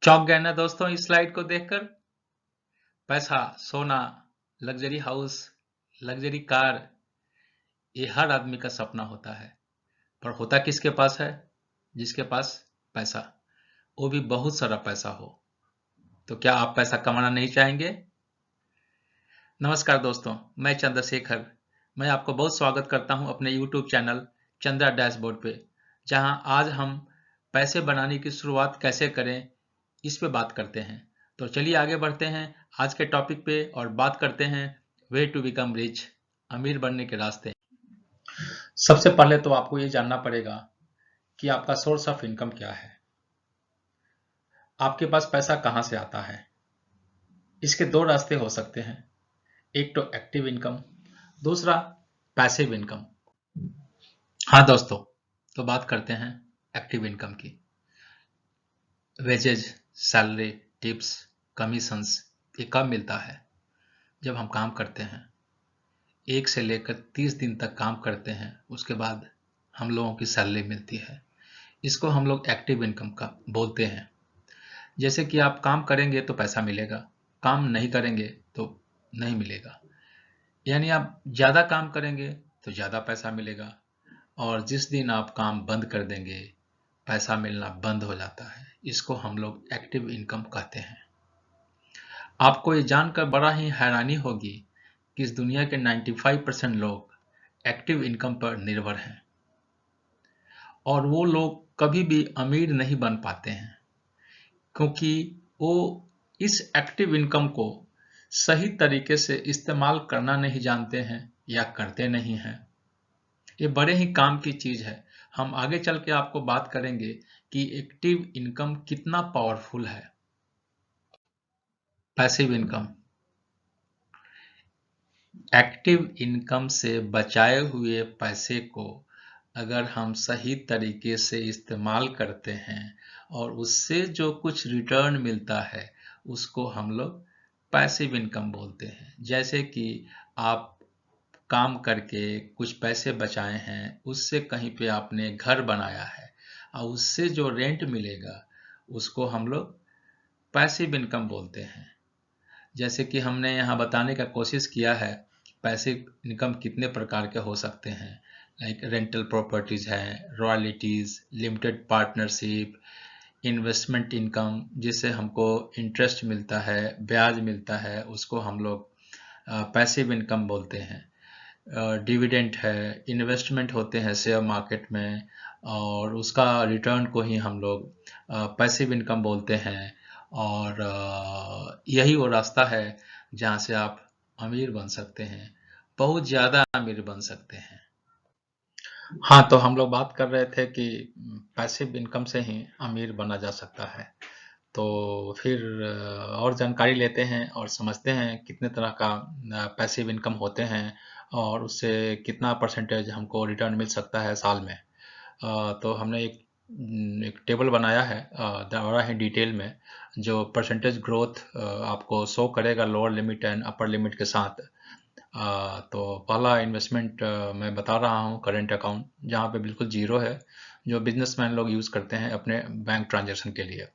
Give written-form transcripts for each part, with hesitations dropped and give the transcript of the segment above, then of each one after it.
चौंक गए ना दोस्तों इस स्लाइड को देखकर? पैसा, सोना, लग्जरी हाउस, लग्जरी कार, ये हर आदमी का सपना होता है। पर होता किसके पास है? जिसके पास पैसा, वो भी बहुत सारा पैसा हो। तो क्या आप पैसा कमाना नहीं चाहेंगे? नमस्कार दोस्तों, मैं चंद्रशेखर। मैं आपको बहुत स्वागत करता हूं अपने YouTube चैनल चंद्रा डैशबोर्ड पे, जहां आज हम पैसे बनाने की शुरुआत कैसे करें इस पे बात करते हैं। तो चलिए आगे बढ़ते हैं आज के टॉपिक पे और बात करते हैं वे टू बिकम रिच, अमीर बनने के रास्ते। सबसे पहले तो आपको ये जानना पड़ेगा कि आपका सोर्स ऑफ इनकम क्या है। आपके पास पैसा कहाँ से आता है? इसके दो रास्ते हो सकते हैं, एक तो एक्टिव इनकम, दूसरा पैसिव इनकम। हाँ दोस्तों, तो बात करते हैं एक्टिव इनकम की। वेजेज, सैलरी, टिप्स, कमीशंस, ये कब मिलता है? जब हम काम करते हैं, 1 से लेकर 30 दिन तक काम करते हैं, उसके बाद हम लोगों की सैलरी मिलती है। इसको हम लोग एक्टिव इनकम का बोलते हैं। जैसे कि आप काम करेंगे तो पैसा मिलेगा, काम नहीं करेंगे तो नहीं मिलेगा। यानी आप ज़्यादा काम करेंगे तो ज़्यादा पैसा मिलेगा, और जिस दिन आप काम बंद कर देंगे, पैसा मिलना बंद हो जाता है। इसको हम लोग एक्टिव इनकम कहते हैं। आपको ये जानकर बड़ा ही हैरानी होगी कि इस दुनिया के 95% लोग एक्टिव इनकम पर निर्भर हैं, और वो लोग कभी भी अमीर नहीं बन पाते हैं, क्योंकि वो इस एक्टिव इनकम को सही तरीके से इस्तेमाल करना नहीं जानते हैं या करते नहीं हैं। ये बड़े ही काम की चीज है। हम आगे चल के आपको बात करेंगे कि एक्टिव इनकम कितना पावरफुल है। पैसिव इनकम, एक्टिव इनकम से बचाए हुए पैसे को अगर हम सही तरीके से इस्तेमाल करते हैं और उससे जो कुछ रिटर्न मिलता है, उसको हम लोग पैसिव इनकम बोलते हैं। जैसे कि आप काम करके कुछ पैसे बचाए हैं, उससे कहीं पे आपने घर बनाया है और उससे जो रेंट मिलेगा, उसको हम लोग पैसिव इनकम बोलते हैं। जैसे कि हमने यहाँ बताने का कोशिश किया है, पैसिव इनकम कितने प्रकार के हो सकते हैं। लाइक रेंटल प्रॉपर्टीज हैं, royalties, limited partnership, investment income जिससे हमको इंटरेस्ट मिलता है, ब्याज मिलता है, उसको हम लोग पैसिव इनकम बोलते हैं। डिविडेंड है, इन्वेस्टमेंट होते हैं शेयर मार्केट में, और उसका रिटर्न को ही हम लोग पैसिव इनकम बोलते हैं। और यही वो रास्ता है जहाँ से आप अमीर बन सकते हैं, बहुत ज़्यादा अमीर बन सकते हैं। हाँ, तो हम लोग बात कर रहे थे कि पैसिव इनकम से ही अमीर बना जा सकता है। तो फिर और जानकारी लेते हैं और समझते हैं कितने तरह का पैसिव इनकम होते हैं और उससे कितना परसेंटेज हमको रिटर्न मिल सकता है साल में। तो हमने एक टेबल बनाया है बड़ा ही डिटेल में, जो परसेंटेज ग्रोथ आपको शो करेगा lower limit and upper limit के साथ। तो पहला इन्वेस्टमेंट मैं बता रहा हूँ करेंट अकाउंट, जहाँ पे बिल्कुल जीरो है, जो बिजनेसमैन लोग यूज़ करते हैं अपने बैंक ट्रांजैक्शन के लिए।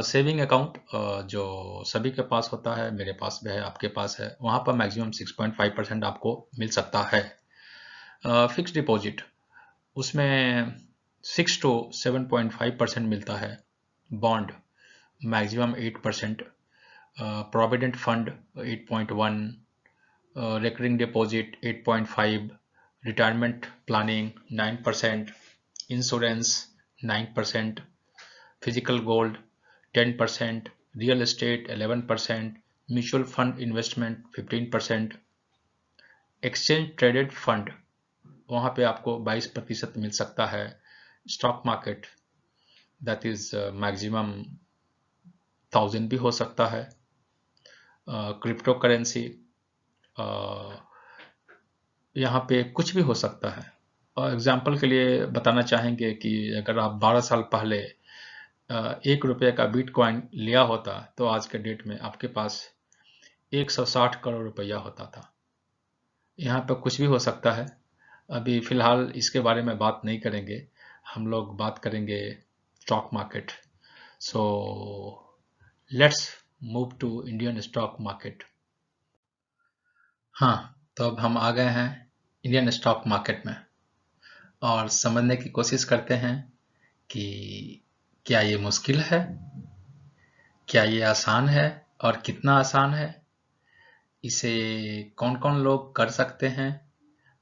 सेविंग अकाउंट जो सभी के पास होता है, मेरे पास भी है, आपके पास है, वहाँ पर मैक्सिमम 6.5% आपको मिल सकता है। फिक्स डिपॉजिट, उसमें 6 to 7.5% मिलता है। Bond maximum 8%। Provident fund 8.1, recurring deposit 8.5, retirement planning 9%, insurance 9%, physical gold 10%, real estate 11%, mutual fund investment 15%, exchange traded fund, वहाँ पे आपको 22% मिल सकता है। Stock market that is maximum 1000 भी हो सकता है। क्रिप्टो करेंसी, यहाँ पे कुछ भी हो सकता है। और एग्जाम्पल के लिए बताना चाहेंगे कि अगर आप 12 साल पहले 1 रुपये का बिटकॉइन लिया होता, तो आज के डेट में आपके पास 160 करोड़ रुपया होता था। यहाँ पर कुछ भी हो सकता है। अभी फ़िलहाल इसके बारे में बात नहीं करेंगे, हम लोग बात करेंगे stock market. So let's move to Indian stock market. हाँ, तो अब हम आ गए हैं इंडियन स्टॉक मार्केट में और समझने की कोशिश करते हैं कि क्या ये मुश्किल है, क्या ये आसान है और कितना आसान है, इसे कौन कौन लोग कर सकते हैं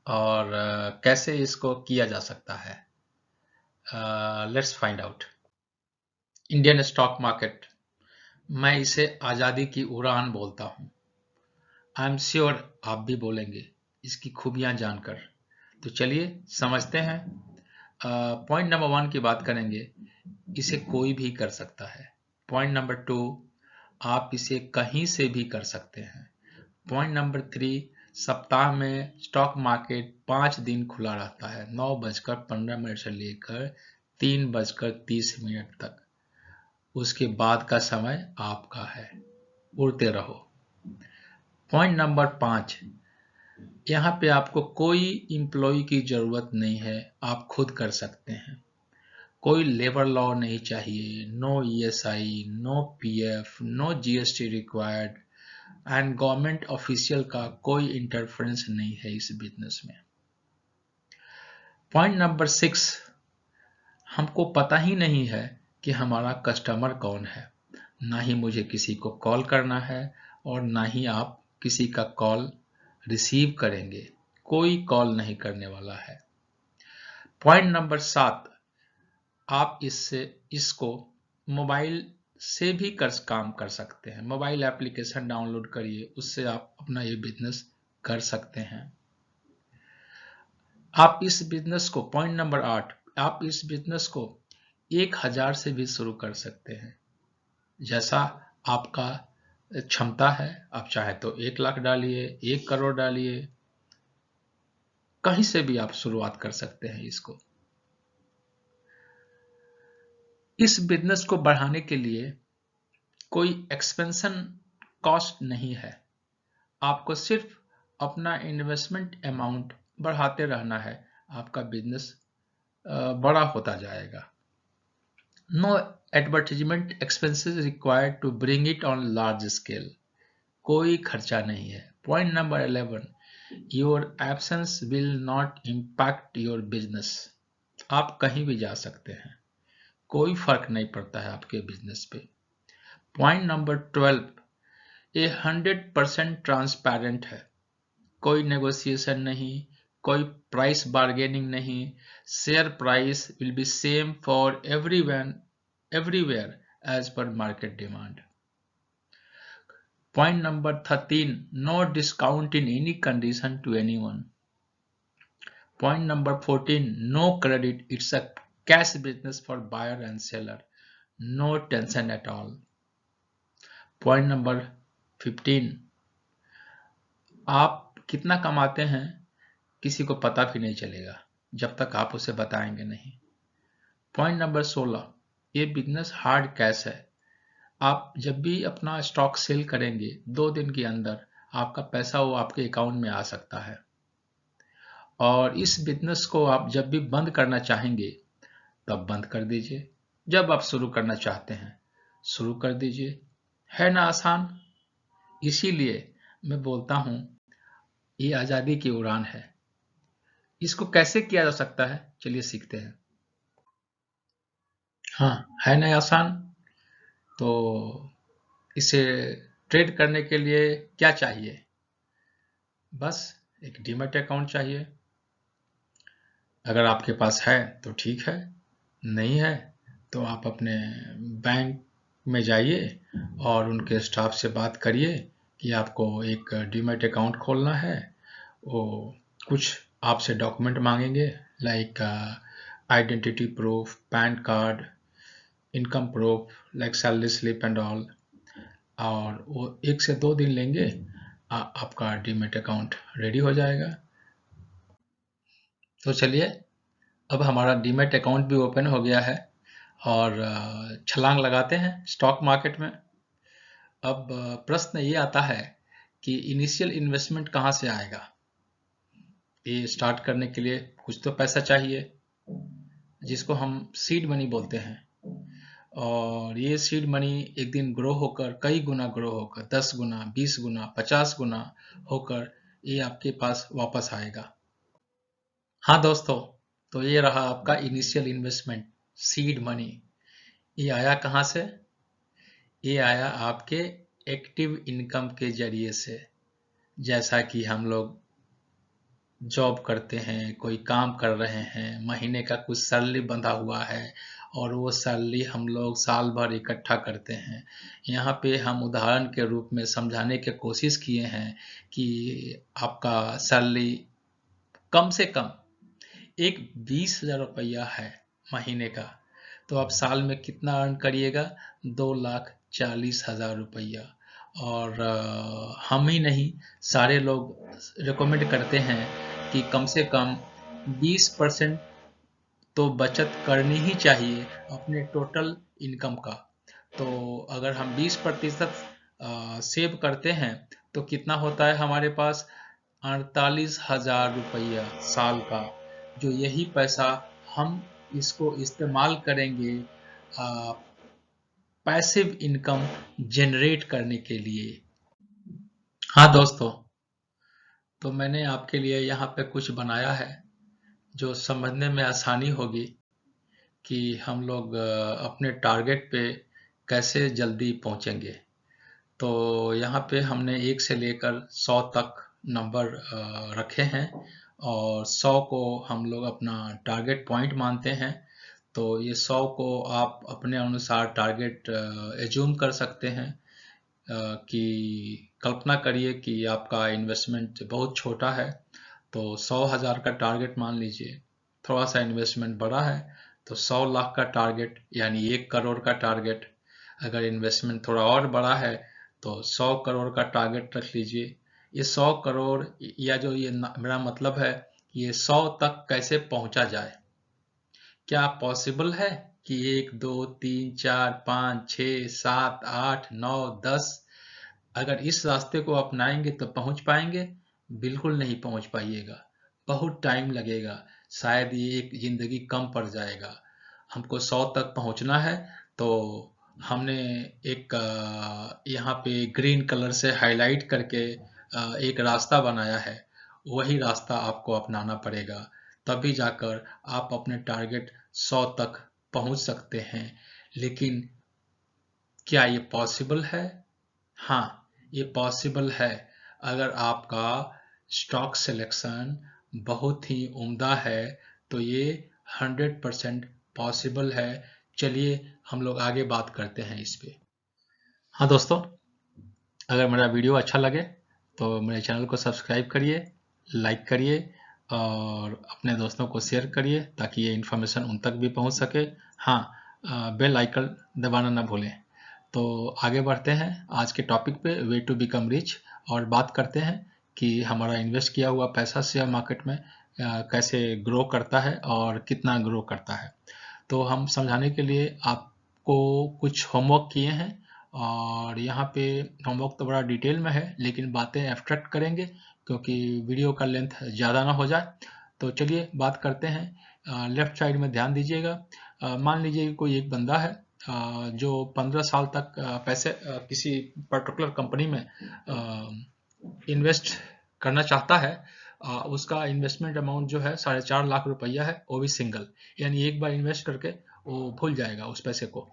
और कैसे इसको किया जा सकता है। Let's find out. Indian stock market, मैं इसे आज़ादी की उड़ान बोलता हूँ। आई एम श्योर आप भी बोलेंगे इसकी खूबियां जानकर। तो चलिए समझते हैं। पॉइंट नंबर 1 की बात करेंगे। इसे कोई भी कर सकता है। पॉइंट नंबर 2, आप इसे कहीं से भी कर सकते हैं। पॉइंट नंबर 3, सप्ताह में स्टॉक मार्केट 5 दिन खुला रहता है, 9:15 से लेकर 3:30 तक। उसके बाद का समय आपका है, उड़ते रहो। पॉइंट नंबर 5, यहाँ पे आपको कोई एम्प्लॉय की जरूरत नहीं है, आप खुद कर सकते हैं। कोई लेबर लॉ नहीं चाहिए, no ESI, no PF, no GST required and government official का कोई इंटरफेरेंस नहीं है इस बिजनेस में। पॉइंट नंबर 6, हमको पता ही नहीं है कि हमारा कस्टमर कौन है। ना ही मुझे किसी को कॉल करना है और ना ही आप किसी का कॉल रिसीव करेंगे। कोई कॉल नहीं करने वाला है। पॉइंट नंबर 7, आप इसको मोबाइल से भी काम कर सकते हैं। मोबाइल एप्लीकेशन डाउनलोड करिए, उससे आप अपना ये बिजनेस कर सकते हैं। आप इस बिजनेस को, पॉइंट नंबर 8, आप इस बिजनेस को 1000 से भी शुरू कर सकते हैं। जैसा आपका क्षमता है, आप चाहे तो 1 लाख डालिए, 1 करोड़ डालिए, कहीं से भी आप शुरुआत कर सकते हैं इसको। इस बिजनेस को बढ़ाने के लिए कोई एक्सपेंशन कॉस्ट नहीं है। आपको सिर्फ अपना इन्वेस्टमेंट अमाउंट बढ़ाते रहना है, आपका बिजनेस बड़ा होता जाएगा। No advertisement expenses required to bring it on large scale, कोई खर्चा नहीं है। Point number 11, your absence will not impact your business, आप कहीं भी जा सकते हैं, कोई फर्क नहीं पड़ता है आपके बिजनेस पे। पॉइंट नंबर 12, ये 100% ट्रांसपेरेंट है, कोई नेगोशिएशन नहीं, कोई प्राइस बार्गेनिंग नहीं। Share price will be same for everyone everywhere as per market demand. Point number 13, no discount in any condition to anyone. Point number 14, no credit, it's a cash business for buyer and seller, no tension at all. Point number 15, आप कितना कमाते हैं किसी को पता भी नहीं चलेगा जब तक आप उसे बताएंगे नहीं। पॉइंट नंबर 16, ये बिजनेस हार्ड कैश है, आप जब भी अपना स्टॉक सेल करेंगे 2 दिन के अंदर आपका पैसा वो आपके अकाउंट में आ सकता है। और इस बिजनेस को आप जब भी बंद करना चाहेंगे तब बंद कर दीजिए, जब आप शुरू करना चाहते हैं शुरू कर दीजिए। है ना आसान? इसीलिए मैं बोलता हूं ये आज़ादी की उड़ान है। इसको कैसे किया जा सकता है, चलिए सीखते हैं। हाँ, है ना आसान? तो इसे ट्रेड करने के लिए क्या चाहिए? बस एक डीमैट अकाउंट चाहिए। अगर आपके पास है तो ठीक है, नहीं है तो आप अपने बैंक में जाइए और उनके स्टाफ से बात करिए कि आपको एक डीमैट अकाउंट खोलना है। वो कुछ आपसे डॉक्यूमेंट मांगेंगे, like identity proof, pan card, income proof, like salary slip and all, और वो 1 से 2 दिन लेंगे, आपका डीमैट अकाउंट रेडी हो जाएगा। तो चलिए, अब हमारा डीमैट अकाउंट भी ओपन हो गया है और छलांग लगाते हैं स्टॉक मार्केट में। अब प्रश्न ये आता है कि इनिशियल इन्वेस्टमेंट कहाँ से आएगा। ये स्टार्ट करने के लिए कुछ तो पैसा चाहिए, जिसको हम सीड मनी बोलते हैं। और ये सीड मनी एक दिन ग्रो होकर कई गुना ग्रो होकर 10 गुना, 20 गुना, 50 गुना होकर ये आपके पास वापस आएगा। हाँ दोस्तों, तो ये रहा आपका इनिशियल इन्वेस्टमेंट, सीड मनी। ये आया कहाँ से? ये आया आपके एक्टिव इनकम के जरिए से। जैसा कि हम लोग जॉब करते हैं, कोई काम कर रहे हैं, महीने का कुछ सैलरी बंधा हुआ है और वो सैलरी हम लोग साल भर इकट्ठा करते हैं। यहाँ पे हम उदाहरण के रूप में समझाने की कोशिश किए हैं कि आपका सैलरी कम से कम एक 20,000 रुपया है महीने का, तो आप साल में कितना अर्न करिएगा? 2,40,000 रुपया। और हम ही नहीं, सारे लोग रिकमेंड करते हैं कि कम से कम 20% तो बचत करनी ही चाहिए अपने टोटल इनकम का। तो अगर हम 20% सेव करते हैं तो कितना होता है हमारे पास? 48,000 रुपया साल का। जो यही पैसा हम इसको इस्तेमाल करेंगे पैसिव इनकम जनरेट करने के लिए। हाँ दोस्तों, तो मैंने आपके लिए यहाँ पे कुछ बनाया है जो समझने में आसानी होगी कि हम लोग अपने टारगेट पे कैसे जल्दी पहुँचेंगे। तो यहाँ पे हमने 1 से लेकर 100 तक नंबर रखे हैं और 100 को हम लोग अपना टारगेट पॉइंट मानते हैं। तो ये 100 को आप अपने अनुसार टारगेट एज्यूम कर सकते हैं कि कल्पना करिए कि आपका इन्वेस्टमेंट बहुत छोटा है, तो 100,000 का टारगेट मान लीजिए। थोड़ा सा इन्वेस्टमेंट बड़ा है तो 100 लाख का टारगेट यानी 1 करोड़ का टारगेट। अगर इन्वेस्टमेंट थोड़ा और बड़ा है तो 100 करोड़ का टारगेट रख लीजिए। ये 100 करोड़ या जो ये मेरा मतलब है, ये 100 तक कैसे पहुंचा जाए? क्या पॉसिबल है कि 1, 2, 3, 4, 5, 6, 7, 8, 9, 10 अगर इस रास्ते को अपनाएंगे तो पहुंच पाएंगे? बिल्कुल नहीं पहुंच पाइएगा, बहुत टाइम लगेगा, शायद ये एक जिंदगी कम पड़ जाएगा। हमको 100 तक पहुंचना है तो हमने एक यहाँ पे ग्रीन कलर से हाईलाइट करके एक रास्ता बनाया है। वही रास्ता आपको अपनाना पड़ेगा, तभी जाकर आप अपने टारगेट 100 तक पहुंच सकते हैं। लेकिन क्या ये पॉसिबल है? हाँ, ये पॉसिबल है अगर आपका स्टॉक सिलेक्शन बहुत ही उम्दा है, तो ये 100% पॉसिबल है। चलिए हम लोग आगे बात करते हैं इस पे। हाँ दोस्तों, अगर मेरा वीडियो अच्छा लगे तो मेरे चैनल को सब्सक्राइब करिए, लाइक करिए और अपने दोस्तों को शेयर करिए ताकि ये इन्फॉर्मेशन उन तक भी पहुंच सके। हाँ, बेल आइकन दबाना ना भूलें। तो आगे बढ़ते हैं आज के टॉपिक पे, वे टू बिकम रिच, और बात करते हैं कि हमारा इन्वेस्ट किया हुआ पैसा शेयर मार्केट में कैसे ग्रो करता है और कितना ग्रो करता है। तो हम समझाने के लिए आपको कुछ होमवर्क किए हैं और यहाँ पे होमवर्क तो बड़ा डिटेल में है लेकिन बातें एब्स्ट्रैक्ट करेंगे क्योंकि वीडियो का लेंथ ज़्यादा ना हो जाए। तो चलिए बात करते हैं। लेफ्ट साइड में ध्यान दीजिएगा। मान लीजिए कि कोई एक बंदा है जो 15 साल तक पैसे किसी पर्टिकुलर कंपनी में इन्वेस्ट करना चाहता है। उसका इन्वेस्टमेंट अमाउंट जो है 4.5 लाख रुपया है, वो भी सिंगल, यानी एक बार इन्वेस्ट करके वो भूल जाएगा उस पैसे को।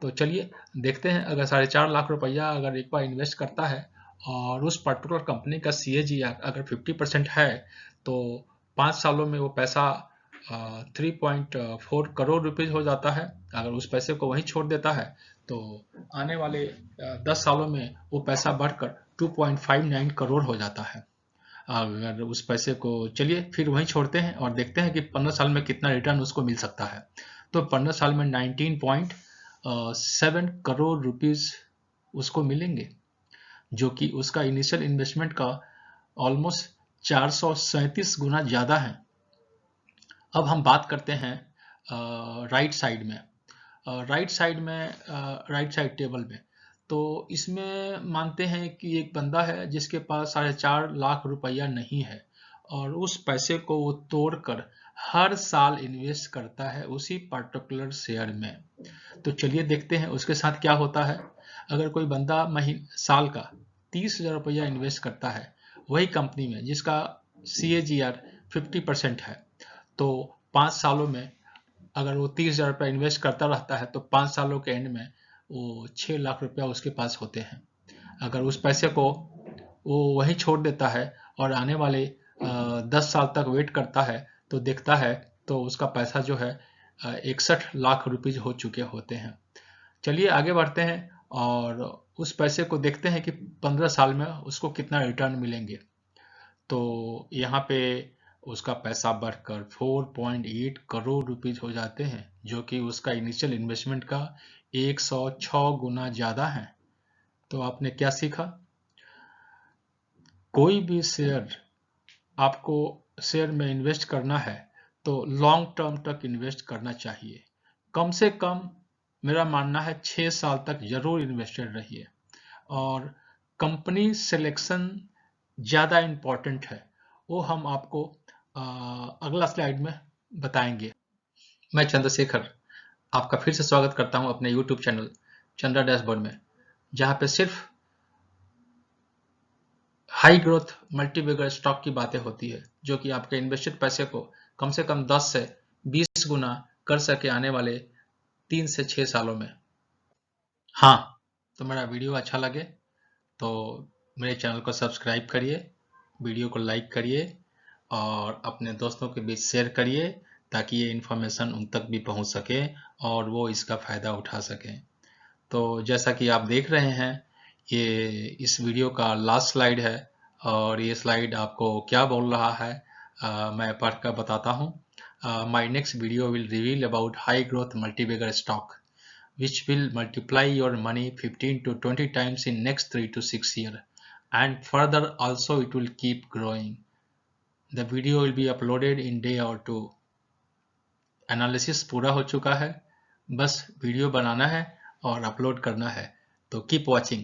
तो चलिए देखते हैं, अगर 4.5 लाख रुपया अगर एक बार इन्वेस्ट करता है और उस पर्टिकुलर कंपनी का CAGR अगर 50% है तो 5 सालों में वो पैसा 3.4 करोड़ रुपीज हो जाता है। अगर उस पैसे को वहीं छोड़ देता है तो आने वाले 10 सालों में वो पैसा बढ़कर 2.59 करोड़ हो जाता है। अगर उस पैसे को चलिए फिर वहीं छोड़ते हैं और देखते हैं कि 15 साल में कितना रिटर्न उसको मिल सकता है। तो 15 साल में 19.7 करोड़ रुपीस उसको मिलेंगे, जो कि उसका इनिशियल इन्वेस्टमेंट का ऑलमोस्ट 437 गुना ज़्यादा है। अब हम बात करते हैं राइट साइड में। राइट साइड टेबल में, तो इसमें मानते हैं कि एक बंदा है जिसके पास 4.5 लाख रुपया नहीं है और उस पैसे को वो तोड़कर हर साल इन्वेस्ट करता है उसी पर्टिकुलर शेयर में। तो चलिए देखते हैं उसके साथ क्या होता है। अगर कोई बंदा साल का 30,000 रुपया इन्वेस्ट करता है वही कंपनी में जिसका CAGR 50% है, तो 5 सालों में अगर वो 30,000 रुपया इन्वेस्ट करता रहता है तो 5 सालों के एंड में वो 6 लाख रुपया उसके पास होते हैं। अगर उस पैसे को वो वहीं छोड़ देता है और आने वाले 10 साल तक वेट करता है तो देखता है तो उसका पैसा जो है 61 लाख रुपीज हो चुके होते हैं। चलिए आगे बढ़ते हैं और उस पैसे को देखते हैं कि 15 साल में उसको कितना रिटर्न मिलेंगे। तो यहाँ पे उसका पैसा बढ़कर 4.8 करोड़ रुपीज हो जाते हैं, जो कि उसका इनिशियल इन्वेस्टमेंट का 106 गुना ज्यादा है। तो आपने क्या सीखा? कोई भी शेयर आपको शेयर में इन्वेस्ट करना है तो लॉन्ग टर्म तक इन्वेस्ट करना चाहिए। कम से कम मेरा मानना है 6 साल तक जरूर इन्वेस्टेड रहिए। और कंपनी सिलेक्शन ज़्यादा इम्पॉर्टेंट है, वो हम आपको अगला स्लाइड में बताएंगे। मैं चंद्रशेखर आपका फिर से स्वागत करता हूं अपने YouTube चैनल चंद्रा डैशबोर्ड में, जहां पे सिर्फ हाई ग्रोथ मल्टीबैगर स्टॉक की बातें होती है, जो कि आपके इन्वेस्टेड पैसे को कम से कम 10 से 20 गुना कर सके आने वाले 3 से 6 सालों में। हाँ, तो मेरा वीडियो अच्छा लगे तो मेरे चैनल को सब्सक्राइब करिए, वीडियो को लाइक करिए और अपने दोस्तों के बीच शेयर करिए ताकि ये इन्फॉर्मेशन उन तक भी पहुंच सके और वो इसका फ़ायदा उठा सकें। तो जैसा कि आप देख रहे हैं, ये इस वीडियो का लास्ट स्लाइड है और ये स्लाइड आपको क्या बोल रहा है मैं पढ़कर बताता हूँ। My next video will reveal about high growth multibagger stock which will multiply your money 15 to 20 times in next 3 to 6 years, and further also it will keep growing. The video will be uploaded in day or two. Analysis पूरा हो चुका है, बस video बनाना है और upload करना है। तो कीप वॉचिंग।